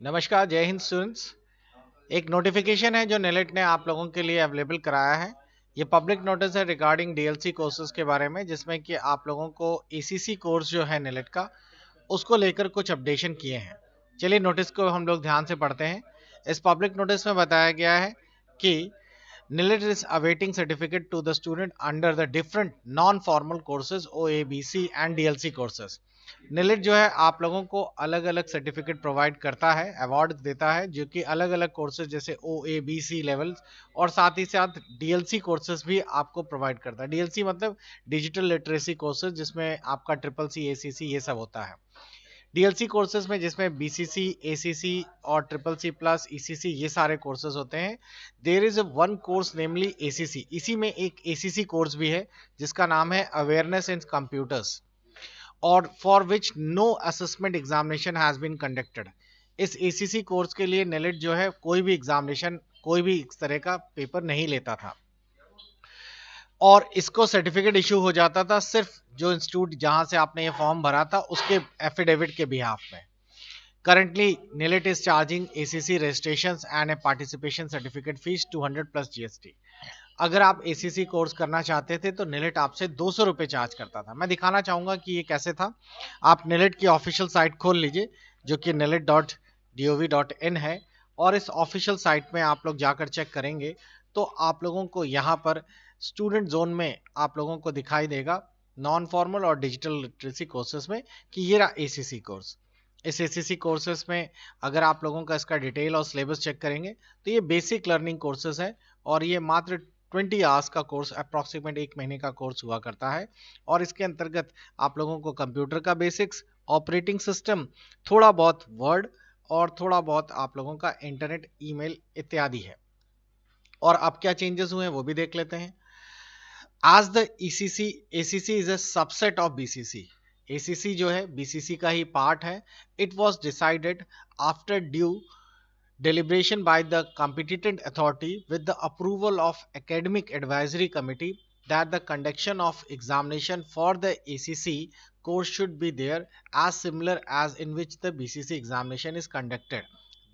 नमस्कार, जय हिंद स्टूडेंट्स। एक नोटिफिकेशन है जो नेलेट ने आप लोगों के लिए अवेलेबल कराया है। ये पब्लिक नोटिस है रिगार्डिंग डीएलसी कोर्सेज के बारे में, जिसमें कि आप लोगों को एसीसी कोर्स जो है नेलेट का, उसको लेकर कुछ अपडेशन किए हैं। चलिए नोटिस को हम लोग ध्यान से पढ़ते हैं। इस पब्लिक नोटिस में बताया गया है कि NILET is awaiting certificate to the student under the different non-formal courses OABC and DLC courses। NILET जो है आप लोगों को अलग अलग सर्टिफिकेट प्रोवाइड करता है, अवार्ड देता है, जो कि अलग अलग कोर्सेज जैसे OABC लेवल्स और साथ ही साथ DLC कोर्सेज भी आपको प्रोवाइड करता है। DLC मतलब डिजिटल लिटरेसी कोर्सेज, जिसमें आपका ट्रिपल सी ACC ये सब होता है। डीएलसी कोर्सेज में जिसमें बीसीसी, एसीसी और ट्रिपल सी प्लस, ईसीसी ये सारे कोर्सेज होते हैं। There is one course namely ACC. इसी में एक एसीसी कोर्स भी है जिसका नाम है अवेयरनेस इन कंप्यूटर्स, और for which no assessment examination has been conducted. इस एसीसी कोर्स के लिए नेलेट जो है कोई भी एग्जामिनेशन, कोई भी इस तरह का पेपर नहीं लेता था, और इसको सर्टिफिकेट इशू हो जाता था सिर्फ जो इंस्टीट्यूट जहां से आपने ये फॉर्म भरा था उसके एफिडेविट के बिहाफ में। Currently, NILET is charging ACC registrations and a participation certificate fees 200 plus GST। अगर आप ACC कोर्स करना चाहते थे तो NILET आपसे 200 रुपए चार्ज करता था। मैं दिखाना चाहूंगा कि ये कैसे था। आप NILET की ऑफिशियल साइट खोल लीजिए, जो कि nilet.gov.in है, और इस ऑफिशियल साइट में आप लोग जाकर चेक करेंगे तो आप लोगों को यहाँ पर स्टूडेंट जोन में आप लोगों को दिखाई देगा नॉन फॉर्मल और डिजिटल लिटरेसी कोर्सेज में कि ये रहा ACC कोर्स। इस ACC कोर्सेज में अगर आप लोगों का इसका डिटेल और सिलेबस चेक करेंगे तो ये बेसिक लर्निंग कोर्सेज है, और ये मात्र 20 आवर्स का कोर्स, अप्रॉक्सीमेट 1 महीने का कोर्स हुआ करता है। और इसके अंतर्गत आप लोगों को कंप्यूटर का बेसिक्स, ऑपरेटिंग सिस्टम, थोड़ा बहुत वर्ड और थोड़ा बहुत आप लोगों का इंटरनेट, ईमेल इत्यादि है। और अब क्या चेंजेस हुए हैं वो भी देख लेते हैं। As the ACC is a subset of BCC। ACC जो है BCC का ही पार्ट है। It was decided after due deliberation by the competent authority with the approval of Academic Advisory Committee that the conduction of examination for the ACC course should be there as similar as in which the BCC examination is conducted,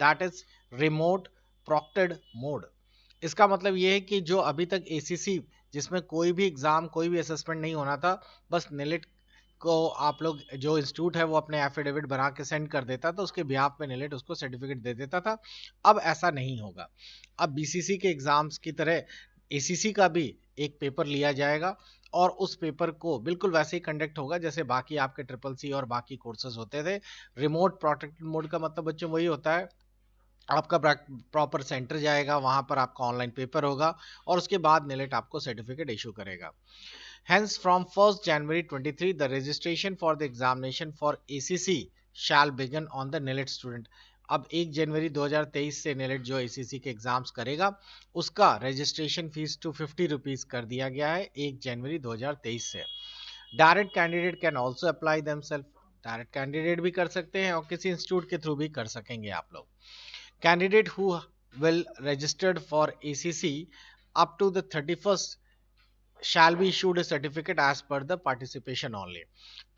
that is remote proctored mode। इसका मतलब ये है कि जो अभी तक ACC जिसमें कोई भी एग्जाम, कोई भी असेसमेंट नहीं होना था, बस NILET को आप लोग, जो इंस्टीट्यूट है वो अपने एफिडेविट बना के सेंड कर देता था, उसके बिहाफ पे NILET उसको सर्टिफिकेट दे देता था। अब ऐसा नहीं होगा। अब BCC के एग्जाम्स की तरह ACC का भी एक पेपर लिया जाएगा, और उस पेपर को बिल्कुल वैसे ही कंडक्ट होगा जैसे बाकी आपके ट्रिपल सी और बाकी कोर्सेज होते थे। रिमोट प्रोटेक्टेड मोड का मतलब बच्चों वही होता है, आपका प्रॉपर सेंटर जाएगा, वहां पर आपका ऑनलाइन पेपर होगा, और उसके बाद NILET आपको सर्टिफिकेट इशू करेगा। Hence, from 1st January 23, the registration for the examination for ACC shall begin on the NILET student। अब 1 जनवरी 2023 से NILET जो ACC के एग्जाम्स करेगा उसका रजिस्ट्रेशन फीस 250 रुपीज कर दिया गया है 1 जनवरी 2023 से। Direct candidate can also apply themself. Direct candidate भी कर सकते हैं और किसी इंस्टीट्यूट के थ्रू भी कर सकेंगे आप लोग। Candidate who will registered for ACC up to the 31st shall be issued a certificate as per the participation only।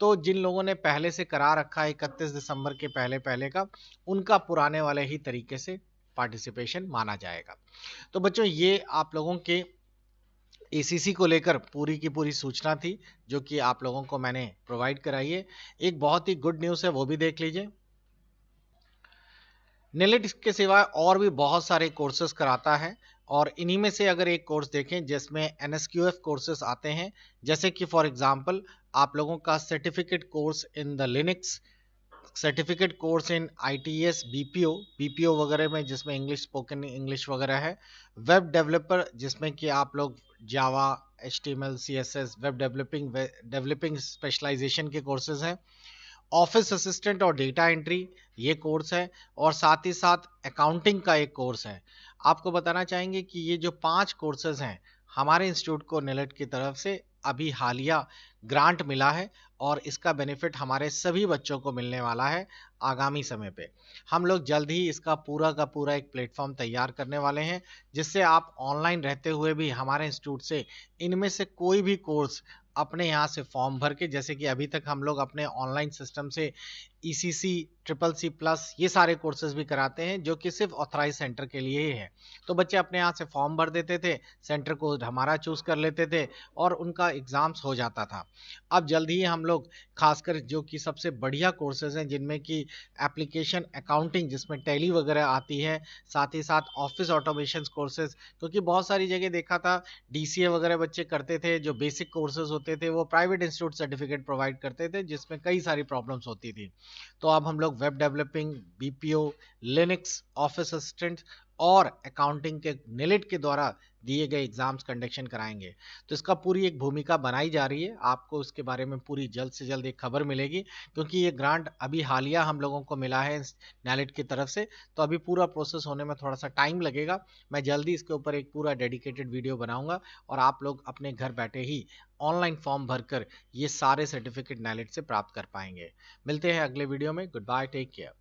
तो जिन लोगों ने पहले से करा रखा है 31 दिसंबर के पहले पहले का, उनका पुराने वाले ही तरीके से पार्टिसिपेशन माना जाएगा। तो बच्चों ये आप लोगों के ACC को लेकर पूरी की पूरी सूचना थी, जो कि आप लोगों को मैंने प्रोवाइड कराई है। एक बहुत ही गुड न्यूज़ है, वो भी देख लीजिए। NILET के सिवाय और भी बहुत सारे कोर्सेज कराता है, और इन्हीं में से अगर एक कोर्स देखें जिसमें NSQF कोर्सेज आते हैं, जैसे कि फॉर एग्जांपल आप लोगों का certificate course in the Linux, certificate course in ITS, BPO वगैरह में, जिसमें इंग्लिश, स्पोकन इंग्लिश वगैरह है। वेब डेवलपर जिसमें कि आप लोग Java, HTML, CSS, web developing specialization के कोर्सेज हैं। ऑफिस असिस्टेंट और डेटा एंट्री ये कोर्स है, और साथ ही साथ अकाउंटिंग का एक कोर्स है। आपको बताना चाहेंगे कि ये जो 5 कोर्सेज हैं हमारे इंस्टीट्यूट को NILET की तरफ से अभी हालिया ग्रांट मिला है, और इसका बेनिफिट हमारे सभी बच्चों को मिलने वाला है आगामी समय पे। हम लोग जल्द ही इसका पूरा का पूरा एक प्लेटफॉर्म तैयार करने वाले हैं, जिससे आप ऑनलाइन रहते हुए भी हमारे इंस्टीट्यूट से इनमें से कोई भी कोर्स अपने यहाँ से फॉर्म भर के, जैसे कि अभी तक हम लोग अपने ऑनलाइन सिस्टम से ECC, ट्रिपल सी प्लस ये सारे कोर्सेज भी कराते हैं जो कि सिर्फ ऑथराइज सेंटर के लिए ही है। तो बच्चे अपने यहाँ से फॉर्म भर देते थे, सेंटर को हमारा चूज कर लेते थे और उनका एग्जाम्स हो जाता था। अब जल्द ही हम लोग खासकर जो कि सबसे बढ़िया कोर्सेज हैं जिनमें कि एप्लीकेशन अकाउंटिंग जिसमें टैली वगैरह आती है, साथ ही साथ ऑफिस ऑटोमेशन कोर्सेज, क्योंकि बहुत सारी जगह देखा था DCA वगैरह बच्चे करते थे, जो बेसिक कोर्सेज होते थे वो प्राइवेट इंस्टीट्यूट सर्टिफिकेट प्रोवाइड करते थे जिसमें कई सारी प्रॉब्लम्स होती थी। तो अब हम लोग web developing, BPO, Linux, office assistant और अकाउंटिंग के नेलिट के द्वारा दिए गए एग्जाम्स कंडक्शन कराएंगे। तो इसका पूरी एक भूमिका बनाई जा रही है, आपको इसके बारे में पूरी जल्द से जल्द एक खबर मिलेगी, क्योंकि ये ग्रांट अभी हालिया हम लोगों को मिला है नेलिट की तरफ से। तो अभी पूरा प्रोसेस होने में थोड़ा सा टाइम लगेगा। मैं जल्दी इसके ऊपर एक पूरा डेडिकेटेड वीडियो बनाऊंगा और आप लोग अपने घर बैठे ही ऑनलाइन फॉर्म भरकर ये सारे सर्टिफिकेट नेलिट से प्राप्त कर पाएंगे। मिलते हैं अगले वीडियो में। Good bye, take care.